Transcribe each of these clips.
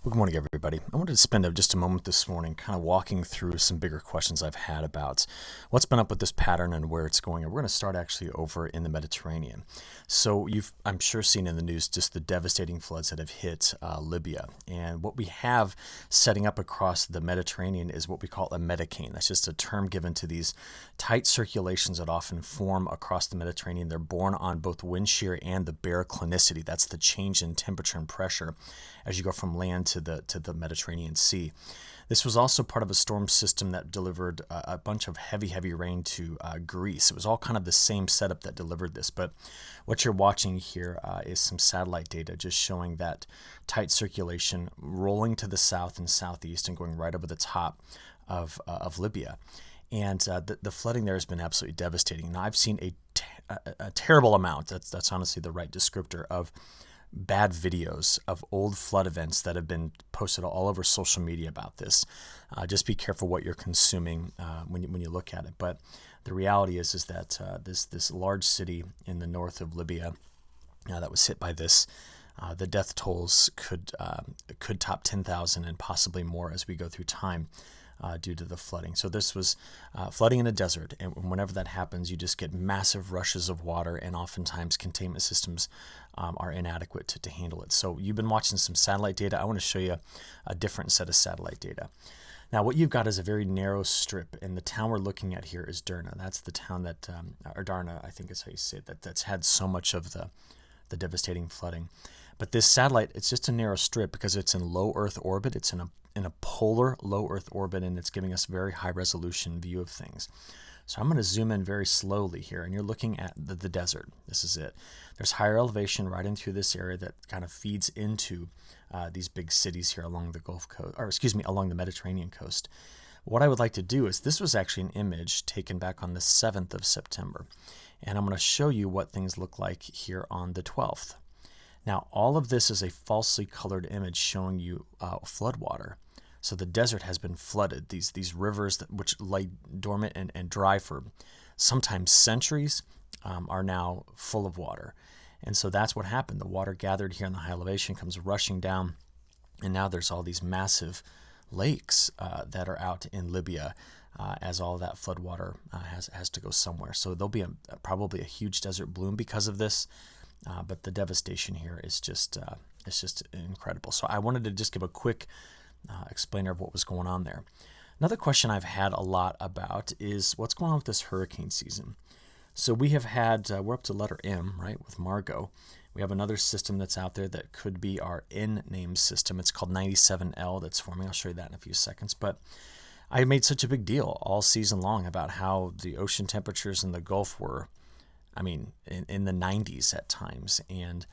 Well, good morning, everybody. I wanted to spend just a moment this morning kind of walking through some bigger questions I've had about what's been up with this pattern and where it's going. And we're going to start actually over in the Mediterranean. So you've, I'm sure, seen in the news just the devastating floods that have hit Libya. And what we have setting up across the Mediterranean is what we call a Medicane. That's just a term given to these tight circulations that often form across the Mediterranean. They're born on both wind shear and the baroclinicity. That's the change in temperature and pressure as you go from land to the Mediterranean Sea. This was also part of a storm system that delivered a bunch of heavy rain to Greece. It was all kind of the same setup that delivered this, but what you're watching here is some satellite data just showing that tight circulation rolling to the south and southeast and going right over the top of Libya. And the flooding there has been absolutely devastating. Now, I've seen a terrible amount, that's honestly the right descriptor, of bad videos of old flood events that have been posted all over social media about this. Just be careful what you're consuming when you look at it. But the reality is that this large city in the north of Libya that was hit by this, the death tolls could top 10,000 and possibly more as we go through time. Due to the flooding. So this was flooding in a desert, and whenever that happens, you just get massive rushes of water, and oftentimes containment systems are inadequate to handle it. So you've been watching some satellite data. I want to show you a different set of satellite data. Now, what you've got is a very narrow strip, and the town we're looking at here is Derna. That's the town that, or Darna, I think is how you say it, that's had so much of the devastating flooding. But this satellite, it's just a narrow strip because it's in low Earth orbit. It's in a polar low Earth orbit, and it's giving us a very high resolution view of things. So I'm going to zoom in very slowly here, and you're looking at the desert. This is it. There's higher elevation right in through this area that kind of feeds into these big cities here along the Gulf Coast, or excuse me, along the Mediterranean coast. What I would like to do is, this was actually an image taken back on the 7th of September, and I'm going to show you what things look like here on the 12th. Now, all of this is a falsely colored image showing you floodwater. So the desert has been flooded. These rivers which lay dormant and dry for sometimes centuries are now full of water. And so that's what happened. The water gathered here in the high elevation comes rushing down, and now there's all these massive lakes that are out in Libya as all that floodwater has to go somewhere. So there'll be probably a huge desert bloom because of this. But the devastation here is just it's just incredible. So I wanted to just give a quick explainer of what was going on there. Another question I've had a lot about is what's going on with this hurricane season. So we have had, we're up to letter M, right, with Margot. We have another system that's out there that could be our N-name system. It's called 97L that's forming. I'll show you that in a few seconds. But I made such a big deal all season long about how the ocean temperatures in the Gulf were, I mean, in the 90s at times. And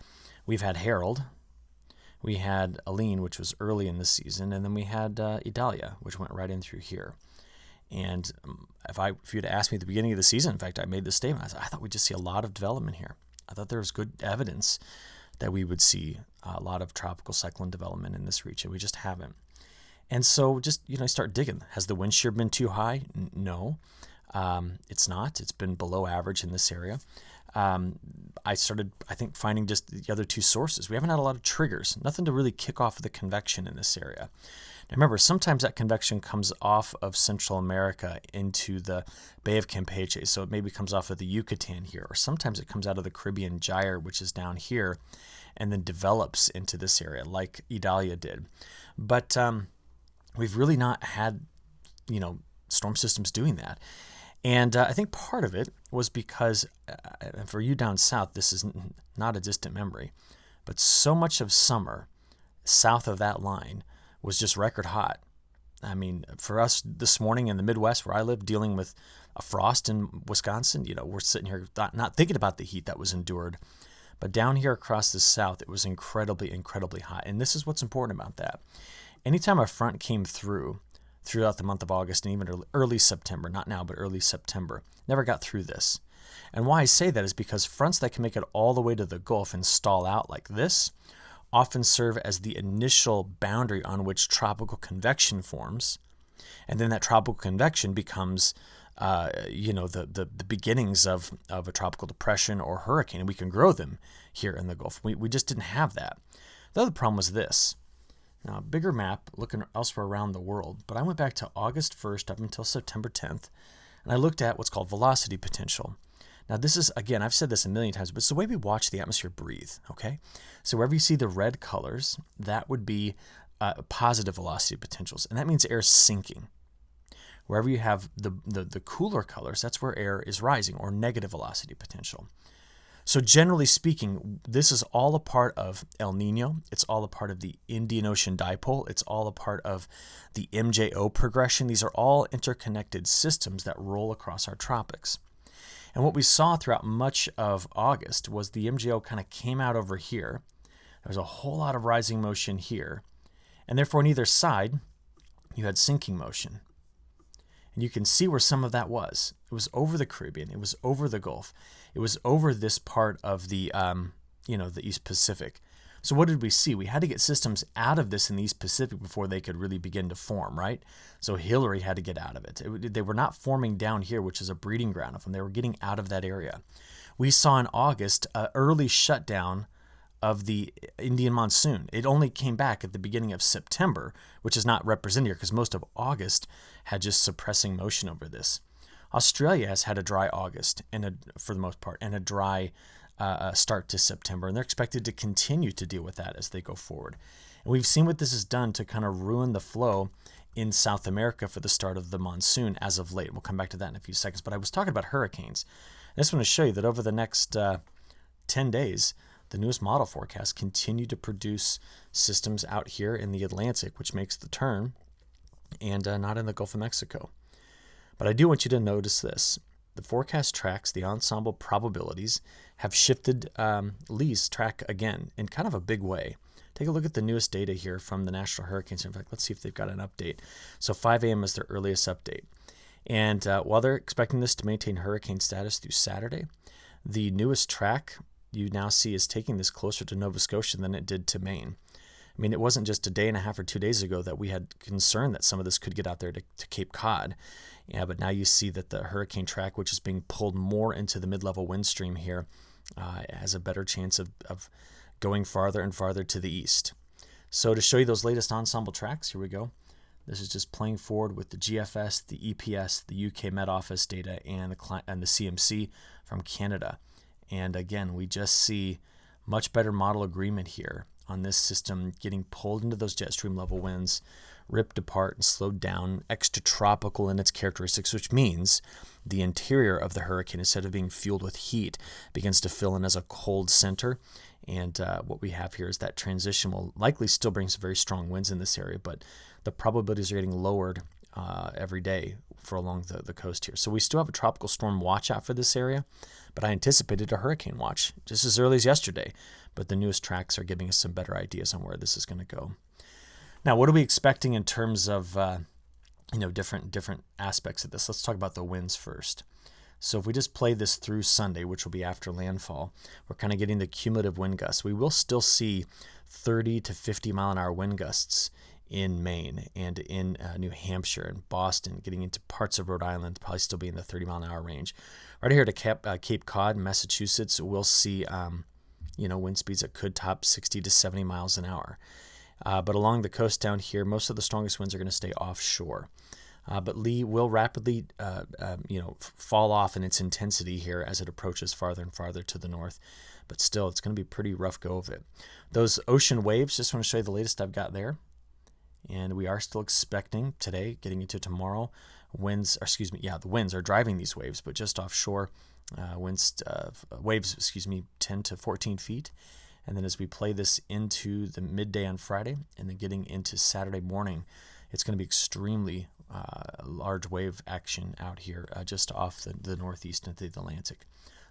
we've had Harold, we had Aline, which was early in the season, and then we had Idalia, which went right in through here. And if you'd asked me at the beginning of the season, in fact, I made this statement. I thought we'd just see a lot of development here. I thought there was good evidence that we would see a lot of tropical cyclone development in this region. We just haven't. And so just, start digging. Has the wind shear been too high? No. It's not. It's been below average in this area. I started, finding just the other two sources. We haven't had a lot of triggers, nothing to really kick off the convection in this area. Now remember, sometimes that convection comes off of Central America into the Bay of Campeche, so it maybe comes off of the Yucatan here, or sometimes it comes out of the Caribbean gyre, which is down here, and then develops into this area, like Idalia did. But we've really not had, storm systems doing that. And I think part of it was because, for you down south, this is not a distant memory, but so much of summer south of that line was just record hot. I mean, for us this morning in the Midwest where I live, dealing with a frost in Wisconsin, we're sitting here not thinking about the heat that was endured. But down here across the south, it was incredibly hot. And this is what's important about that. Anytime a front came throughout the month of August and even early September, not now, but early September, never got through this. And why I say that is because fronts that can make it all the way to the Gulf and stall out like this often serve as the initial boundary on which tropical convection forms. And then that tropical convection becomes, the beginnings of a tropical depression or hurricane, and we can grow them here in the Gulf. We just didn't have that. The other problem was this. Now, a bigger map looking elsewhere around the world, but I went back to August 1st up until September 10th, and I looked at what's called velocity potential. Now, this is, again, I've said this a million times, but it's the way we watch the atmosphere breathe, okay? So wherever you see the red colors, that would be positive velocity potentials, and that means air is sinking. Wherever you have the cooler colors, that's where air is rising, or negative velocity potential. So generally speaking, this is all a part of El Nino. It's all a part of the Indian Ocean dipole. It's all a part of the MJO progression. These are all interconnected systems that roll across our tropics. And what we saw throughout much of August was the MJO kind of came out over here. There was a whole lot of rising motion here. And therefore, on either side, you had sinking motion. And you can see where some of that was. It was over the Caribbean. It was over the Gulf. It was over this part of the, the East Pacific. So what did we see? We had to get systems out of this in the East Pacific before they could really begin to form, right? So Hillary had to get out of it. They were not forming down here, which is a breeding ground of them. They were getting out of that area. We saw in August an early shutdown of the Indian monsoon. It only came back at the beginning of September, which is not represented here because most of August had just suppressing motion over this. Australia has had a dry August, for the most part, and a dry start to September, and they're expected to continue to deal with that as they go forward. And we've seen what this has done to kind of ruin the flow in South America for the start of the monsoon as of late. We'll come back to that in a few seconds, but I was talking about hurricanes. I just want to show you that over the next 10 days, the newest model forecasts continue to produce systems out here in the Atlantic, which makes the turn, and not in the Gulf of Mexico. But I do want you to notice this. The forecast tracks, the ensemble probabilities, have shifted Lee's track again in kind of a big way. Take a look at the newest data here from the National Hurricane Center. In fact, let's see if they've got an update. So 5 a.m. is their earliest update. And while they're expecting this to maintain hurricane status through Saturday, the newest track you now see is taking this closer to Nova Scotia than it did to Maine. I mean, it wasn't just a day and a half or 2 days ago that we had concern that some of this could get out there to Cape Cod. Yeah, but now you see that the hurricane track, which is being pulled more into the mid-level wind stream here, has a better chance of going farther and farther to the east. So to show you those latest ensemble tracks, here we go. This is just playing forward with the GFS, the EPS, the UK Met Office data, and the CMC from Canada. And again, we just see much better model agreement here on this system getting pulled into those jet stream level winds, ripped apart and slowed down, extratropical in its characteristics, which means the interior of the hurricane, instead of being fueled with heat, begins to fill in as a cold center. And what we have here is that transition will likely still bring some very strong winds in this area, but the probabilities are getting lowered every day for along the coast here. So we still have a tropical storm watch out for this area, but I anticipated a hurricane watch just as early as yesterday. But the newest tracks are giving us some better ideas on where this is going to go. Now, what are we expecting in terms of different aspects of this? Let's talk about the winds first. So if we just play this through Sunday, which will be after landfall, we're kind of getting the cumulative wind gusts. We will still see 30 to 50 mile an hour wind gusts in Maine and in New Hampshire and Boston, getting into parts of Rhode Island, probably still be in the 30 mile an hour range. Right here to Cape Cod, Massachusetts, we'll see wind speeds that could top 60 to 70 miles an hour. But along the coast down here, most of the strongest winds are going to stay offshore. But Lee will rapidly, fall off in its intensity here as it approaches farther and farther to the north. But still, it's going to be a pretty rough go of it. Those ocean waves, just want to show you the latest I've got there. And we are still expecting today, getting into tomorrow, the winds are driving these waves, but just offshore, waves, 10 to 14 feet. And then as we play this into the midday on Friday and then getting into Saturday morning, it's going to be extremely large wave action out here just off the northeast into the Atlantic.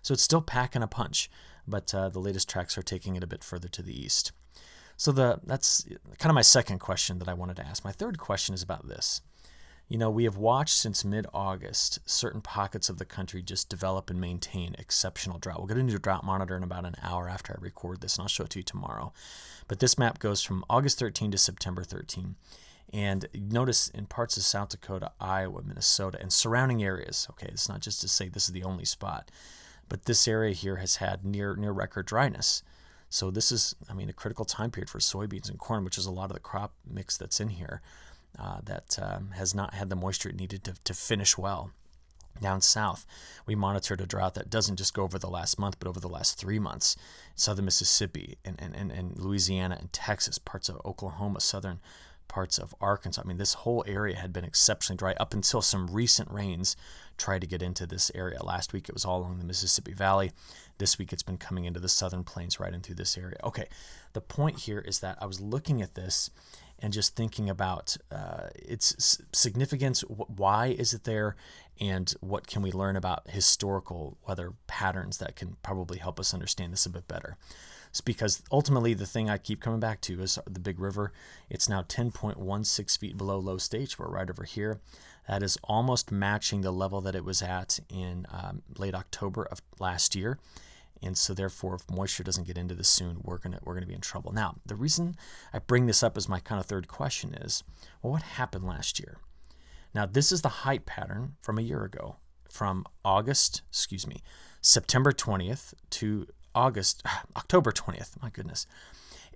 So it's still packing a punch, but the latest tracks are taking it a bit further to the east. So that's kind of my second question that I wanted to ask. My third question is about this. We have watched since mid-August certain pockets of the country just develop and maintain exceptional drought. We'll get into a drought monitor in about an hour after I record this, and I'll show it to you tomorrow. But this map goes from August 13 to September 13. And notice in parts of South Dakota, Iowa, Minnesota, and surrounding areas, okay, it's not just to say this is the only spot, but this area here has had near record dryness. So this is, a critical time period for soybeans and corn, which is a lot of the crop mix that's in here that has not had the moisture it needed to finish well. Down south, we monitored a drought that doesn't just go over the last month, but over the last 3 months. Southern Mississippi and Louisiana and Texas, parts of Oklahoma, southern parts of Arkansas. This whole area had been exceptionally dry up until some recent rains tried to get into this area. Last week, it was all along the Mississippi Valley. This week, it's been coming into the southern plains right into this area. Okay, the point here is that I was looking at this and just thinking about its significance. Why is it there? And what can we learn about historical weather patterns that can probably help us understand this a bit better? It's because ultimately the thing I keep coming back to is the Big River. It's now 10.16 feet below low stage. We're right over here. That is almost matching the level that it was at in late October of last year. And so therefore, if moisture doesn't get into this soon, we're gonna be in trouble. Now, the reason I bring this up as my kind of third question is, well, what happened last year? Now, this is the height pattern from a year ago, from September 20th to October 20th, my goodness.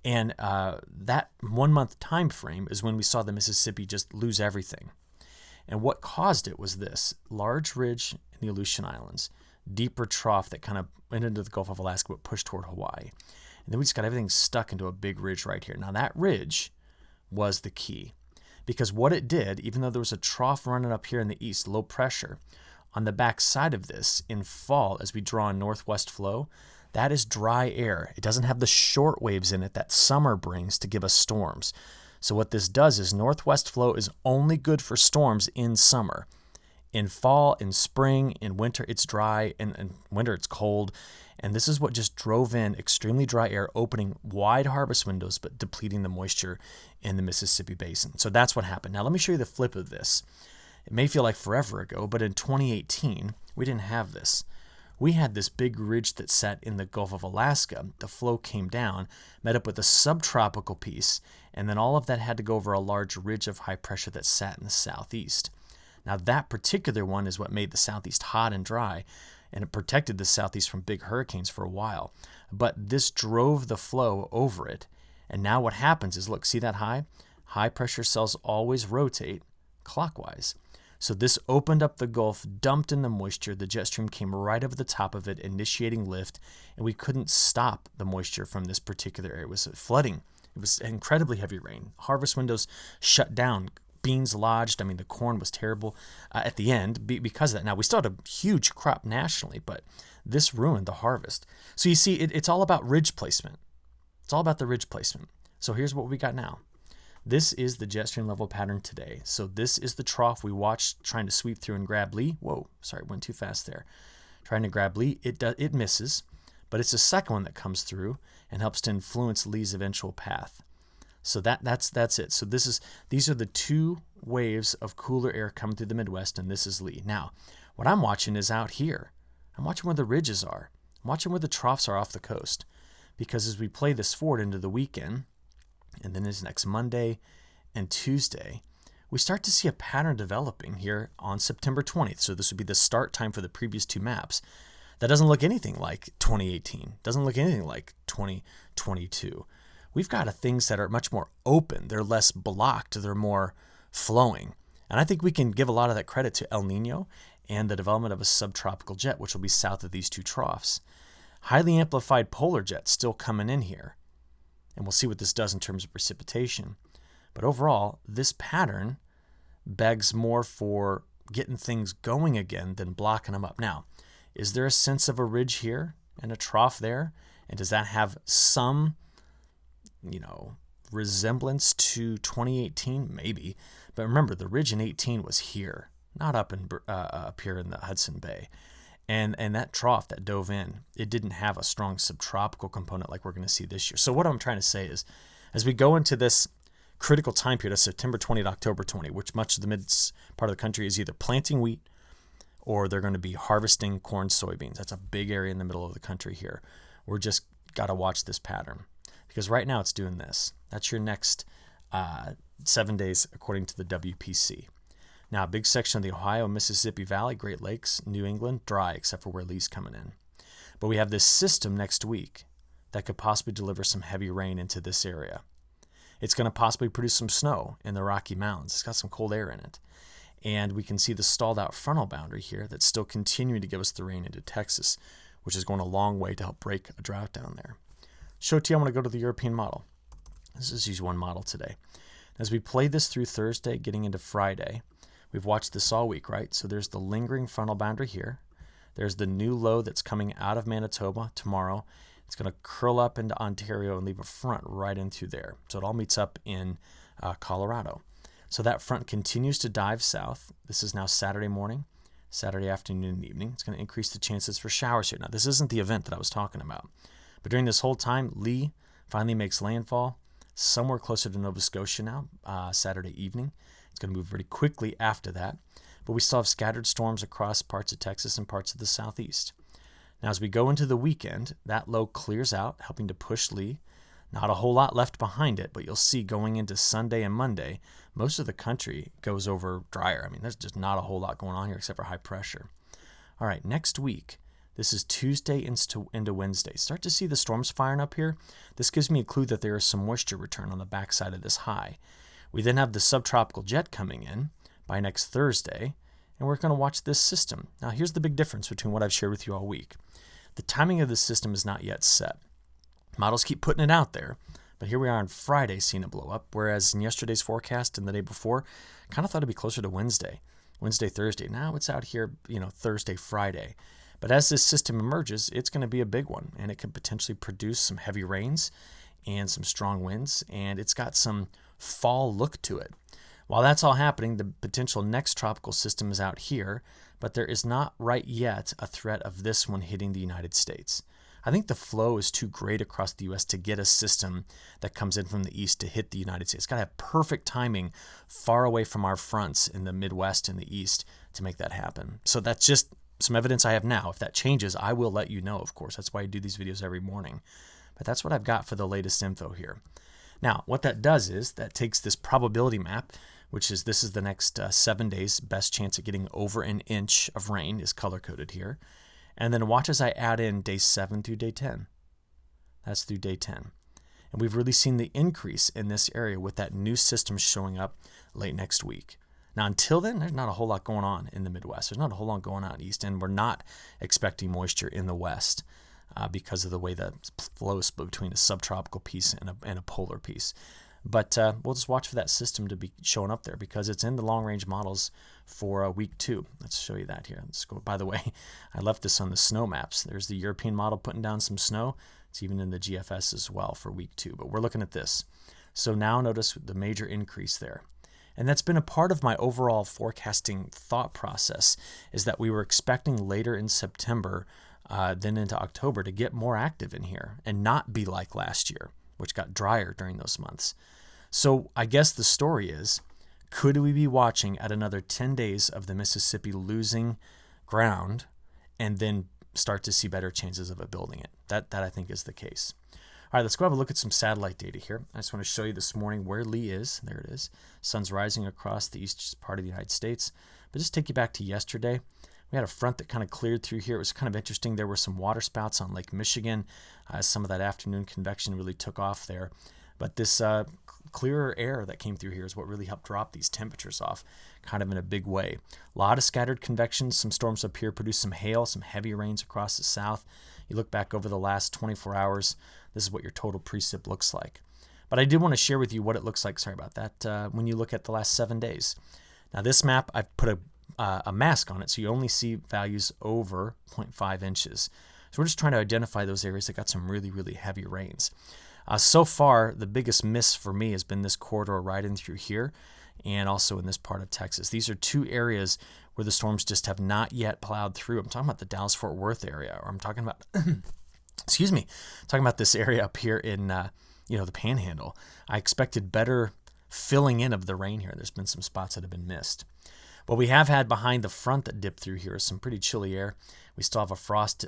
And that 1 month time frame is when we saw the Mississippi just lose everything. And what caused it was this large ridge in the Aleutian Islands, deeper trough that kind of went into the Gulf of Alaska but pushed toward Hawaii. And then we just got everything stuck into a big ridge right here. Now, that ridge was the key. Because what it did, even though there was a trough running up here in the east, low pressure, on the back side of this in fall, as we draw a northwest flow, that is dry air. It doesn't have the short waves in it that summer brings to give us storms. So what this does is northwest flow is only good for storms in summer. In fall, in spring, in winter, it's dry, and in winter, it's cold. And this is what just drove in extremely dry air, opening wide harvest windows, but depleting the moisture in the Mississippi Basin. So that's what happened. Now, let me show you the flip of this. It may feel like forever ago, but in 2018, we didn't have this. We had this big ridge that sat in the Gulf of Alaska. The flow came down, met up with a subtropical piece, and then all of that had to go over a large ridge of high pressure that sat in the southeast. Now, that particular one is what made the southeast hot and dry, and it protected the southeast from big hurricanes for a while. But this drove the flow over it. And now what happens is, look, see that high? High pressure cells always rotate clockwise. So this opened up the Gulf, dumped in the moisture. The jet stream came right over the top of it, initiating lift, and we couldn't stop the moisture from this particular area. It was flooding. It was incredibly heavy rain. Harvest windows shut down. Beans lodged. The corn was terrible at the end because of that. Now, we still had a huge crop nationally, but this ruined the harvest. So you see, it's all about ridge placement. It's all about the ridge placement. So here's what we got now. This is the jet stream level pattern today. So this is the trough we watched trying to sweep through and grab Lee. Whoa, sorry, went too fast there. Trying to grab Lee. It misses, but it's the second one that comes through and helps to influence Lee's eventual path. So that's it. So these are the two waves of cooler air coming through the Midwest, and this is Lee. Now, what I'm watching is out here. I'm watching where the ridges are. I'm watching where the troughs are off the coast. Because as we play this forward into the weekend, and then it's next Monday and Tuesday, we start to see a pattern developing here on September 20th. So this would be the start time for the previous two maps. That doesn't look anything like 2018. Doesn't look anything like 2022. We've got things that are much more open. They're less blocked. They're more flowing. And I think we can give a lot of that credit to El Nino and the development of a subtropical jet, which will be south of these two troughs. Highly amplified polar jets still coming in here. And we'll see what this does in terms of precipitation. But overall, this pattern begs more for getting things going again than blocking them up. Now, is there a sense of a ridge here and a trough there? And does that have some resemblance to 2018? Maybe. But remember, the ridge in 18 was here, not up here in the Hudson Bay. And that trough that dove in, it didn't have a strong subtropical component like we're going to see this year. So what I'm trying to say is, as we go into this critical time period of September 20 to October 20, which much of the mid part of the country is either planting wheat or they're going to be harvesting corn, soybeans. That's a big area in the middle of the country here. We're just got to watch this pattern. Because right now it's doing this. That's your next 7 days according to the WPC. Now, a big section of the Ohio, Mississippi Valley, Great Lakes, New England, dry except for where Lee's coming in. But we have this system next week that could possibly deliver some heavy rain into this area. It's going to possibly produce some snow in the Rocky Mountains. It's got some cold air in it. And we can see the stalled out frontal boundary here that's still continuing to give us the rain into Texas, which is going a long way to help break a drought down there. Show to you, I'm going to go to the European model. Let's just use one model today. As we play this through Thursday, getting into Friday, we've watched this all week, right? So there's the lingering frontal boundary here. There's the new low that's coming out of Manitoba tomorrow. It's going to curl up into Ontario and leave a front right into there. So it all meets up in Colorado. So that front continues to dive south. This is now Saturday morning, Saturday afternoon and evening. It's going to increase the chances for showers here. Now, this isn't the event that I was talking about. But during this whole time, Lee finally makes landfall somewhere closer to Nova Scotia now, Saturday evening. It's going to move pretty quickly after that. But we still have scattered storms across parts of Texas and parts of the southeast. Now, as we go into the weekend, that low clears out, helping to push Lee. Not a whole lot left behind it, but you'll see going into Sunday and Monday, most of the country goes over drier. I mean, there's just not a whole lot going on here except for high pressure. All right, next week, this is Tuesday into Wednesday. Start to see the storms firing up here. This gives me a clue that there is some moisture return on the backside of this high. We then have the subtropical jet coming in by next Thursday, and we're going to watch this system. Now, here's the big difference between what I've shared with you all week. The timing of the system is not yet set. Models keep putting it out there, but here we are on Friday seeing it blow up, whereas in yesterday's forecast and the day before, kind of thought it'd be closer to Wednesday, Thursday. Now it's out here, Thursday, Friday. But as this system emerges, it's going to be a big one, and it could potentially produce some heavy rains and some strong winds, and it's got some fall look to it. While that's all happening, the potential next tropical system is out here, but there is not right yet a threat of this one hitting the United States. I think the flow is too great across the U.S. to get a system that comes in from the east to hit the United States. It's got to have perfect timing far away from our fronts in the Midwest and the east to make that happen. So that's just some evidence I have now. If that changes, I will let you know, of course. That's why I do these videos every morning. But that's what I've got for the latest info here. Now, what that does is that takes this probability map, which is this is the next 7 days, best chance of getting over an inch of rain is color-coded here. And then watch as I add in day 7 through day 10. That's through day 10. And we've really seen the increase in this area with that new system showing up late next week. Now, until then, there's not a whole lot going on in the Midwest. There's not a whole lot going on east, and we're not expecting moisture in the west because of the way the flow is split between a subtropical piece and a polar piece. But we'll just watch for that system to be showing up there because it's in the long-range models for week 2. Let's show you that here. Let's go. By the way, I left this on the snow maps. There's the European model putting down some snow. It's even in the GFS as well for week 2. But we're looking at this. So now notice the major increase there. And that's been a part of my overall forecasting thought process is that we were expecting later in September, then into October, to get more active in here and not be like last year, which got drier during those months. So I guess the story is, could we be watching at another 10 days of the Mississippi losing ground and then start to see better chances of it building it? That I think is the case. All right, let's go have a look at some satellite data here. I just want to show you this morning where Lee is. There it is. Sun's rising across the east part of the United States. But just take you back to yesterday. We had a front that kind of cleared through here. It was kind of interesting. There were some water spouts on Lake Michigan. Some of that afternoon convection really took off there. But this clearer air that came through here is what really helped drop these temperatures off kind of in a big way. A lot of scattered convection. Some storms up here produced some hail, some heavy rains across the south. You look back over the last 24 hours, this is what your total precip looks like. But I did want to share with you what it looks like, sorry about that, when you look at the last 7 days. Now this map, I've put a mask on it, so you only see values over 0.5 inches. So we're just trying to identify those areas that got some really, really heavy rains. So far, the biggest miss for me has been this corridor right in through here and also in this part of Texas. These are two areas where the storms just have not yet plowed through. I'm talking about the Dallas-Fort Worth area, or I'm talking about, excuse me, talking about this area up here in, the Panhandle. I expected better filling in of the rain here. There's been some spots that have been missed. What we have had behind the front that dipped through here is some pretty chilly air. We still have a frost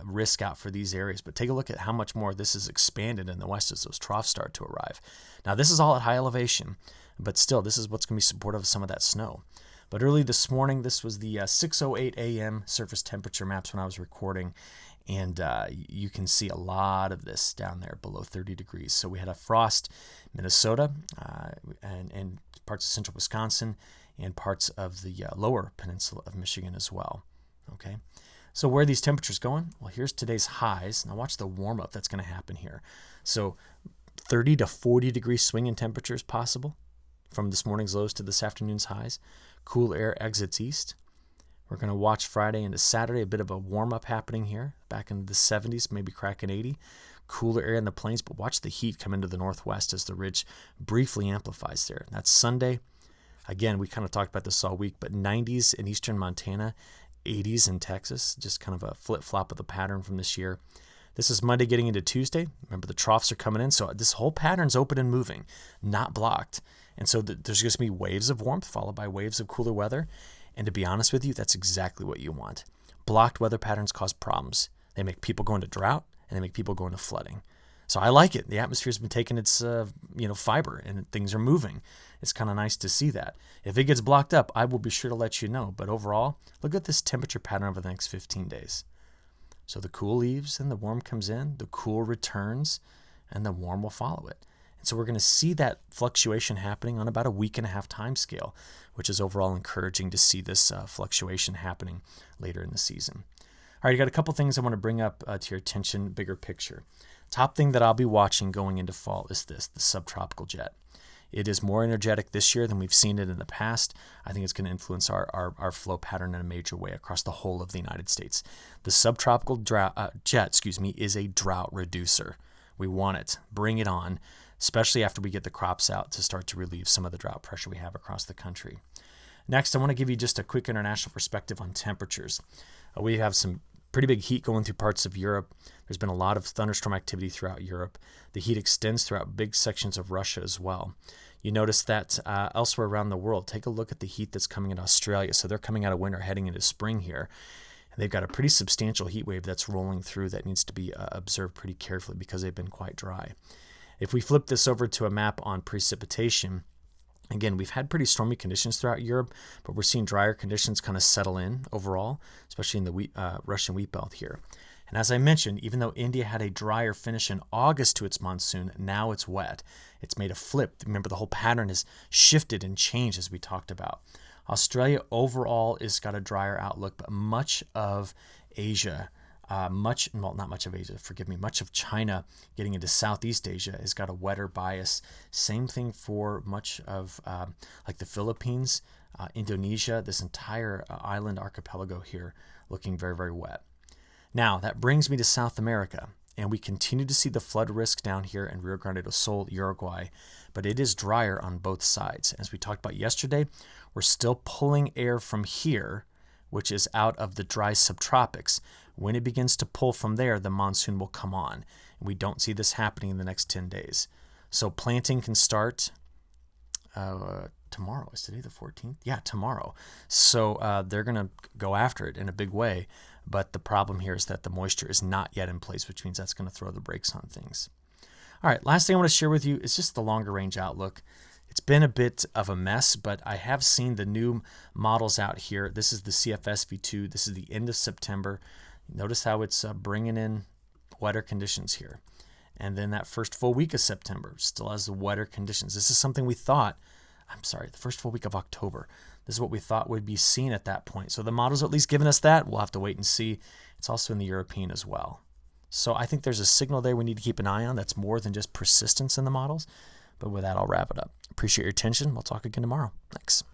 risk out for these areas, but take a look at how much more this is expanded in the west as those troughs start to arrive. Now, this is all at high elevation, but still, this is what's going to be supportive of some of that snow. But early this morning, this was the 6:08 a.m. surface temperature maps when I was recording, And you can see a lot of this down there below 30 degrees. So we had a frost in Minnesota and parts of central Wisconsin and parts of the lower peninsula of Michigan as well. Okay, so where are these temperatures going? Well, here's today's highs. Now watch the warm up that's going to happen here. So 30 to 40 degree swing in temperatures possible from this morning's lows to this afternoon's highs. Cool air exits east. We're going to watch Friday into Saturday, a bit of a warm-up happening here, back into the 70s, maybe cracking 80. Cooler air in the plains, but watch the heat come into the northwest as the ridge briefly amplifies there. That's Sunday. Again, we kind of talked about this all week, but 90s in eastern Montana, 80s in Texas, just kind of a flip-flop of the pattern from this year. This is Monday getting into Tuesday. Remember, the troughs are coming in, so this whole pattern's open and moving, not blocked. And so there's just going to be waves of warmth followed by waves of cooler weather. And to be honest with you, that's exactly what you want. Blocked weather patterns cause problems. They make people go into drought, and they make people go into flooding. So I like it. The atmosphere's been taking its fiber, and things are moving. It's kind of nice to see that. If it gets blocked up, I will be sure to let you know. But overall, look at this temperature pattern over the next 15 days. So the cool leaves and the warm comes in, the cool returns, and the warm will follow it. And so we're going to see that fluctuation happening on about a week and a half time scale, which is overall encouraging to see this fluctuation happening later in the season. All right, I got a couple things I want to bring up to your attention, bigger picture. Top thing that I'll be watching going into fall is this, the subtropical jet. It is more energetic this year than we've seen it in the past. I think it's going to influence our flow pattern in a major way across the whole of the United States. The subtropical jet, is a drought reducer. We want it. Bring it on, especially after we get the crops out to start to relieve some of the drought pressure we have across the country. Next, I want to give you just a quick international perspective on temperatures. We have some pretty big heat going through parts of Europe. There's been a lot of thunderstorm activity throughout Europe. The heat extends throughout big sections of Russia as well. You notice that elsewhere around the world. Take a look at the heat that's coming in Australia. So they're coming out of winter, heading into spring here. And they've got a pretty substantial heat wave that's rolling through that needs to be observed pretty carefully because they've been quite dry. If we flip this over to a map on precipitation, again, we've had pretty stormy conditions throughout Europe, but we're seeing drier conditions kind of settle in overall, especially in the Russian wheat belt here. And as I mentioned, even though India had a drier finish in August to its monsoon, now it's wet. It's made a flip. Remember, the whole pattern has shifted and changed as we talked about. Australia overall has got a drier outlook, but much of Asia, much of China getting into Southeast Asia has got a wetter bias. Same thing for much of like the Philippines, Indonesia, this entire island archipelago here looking very, very wet. Now, that brings me to South America, and we continue to see the flood risk down here in Rio Grande do Sul, Uruguay, but it is drier on both sides. As we talked about yesterday, we're still pulling air from here, which is out of the dry subtropics. When it begins to pull from there, the monsoon will come on. And we don't see this happening in the next 10 days. So planting can start tomorrow. Is today the 14th? Yeah, tomorrow. So they're going to go after it in a big way. But the problem here is that the moisture is not yet in place, which means that's going to throw the brakes on things. All right, last thing I want to share with you is just the longer range outlook. It's been a bit of a mess, but I have seen the new models out here. This is the CFS V2. This is the end of September. Notice how it's bringing in wetter conditions here. And then that first full week of September still has the wetter conditions. This is something we thought, the first full week of October. This is what we thought would be seen at that point. So the model's at least given us that. We'll have to wait and see. It's also in the European as well. So I think there's a signal there we need to keep an eye on that's more than just persistence in the models. But with that, I'll wrap it up. Appreciate your attention. We'll talk again tomorrow. Thanks.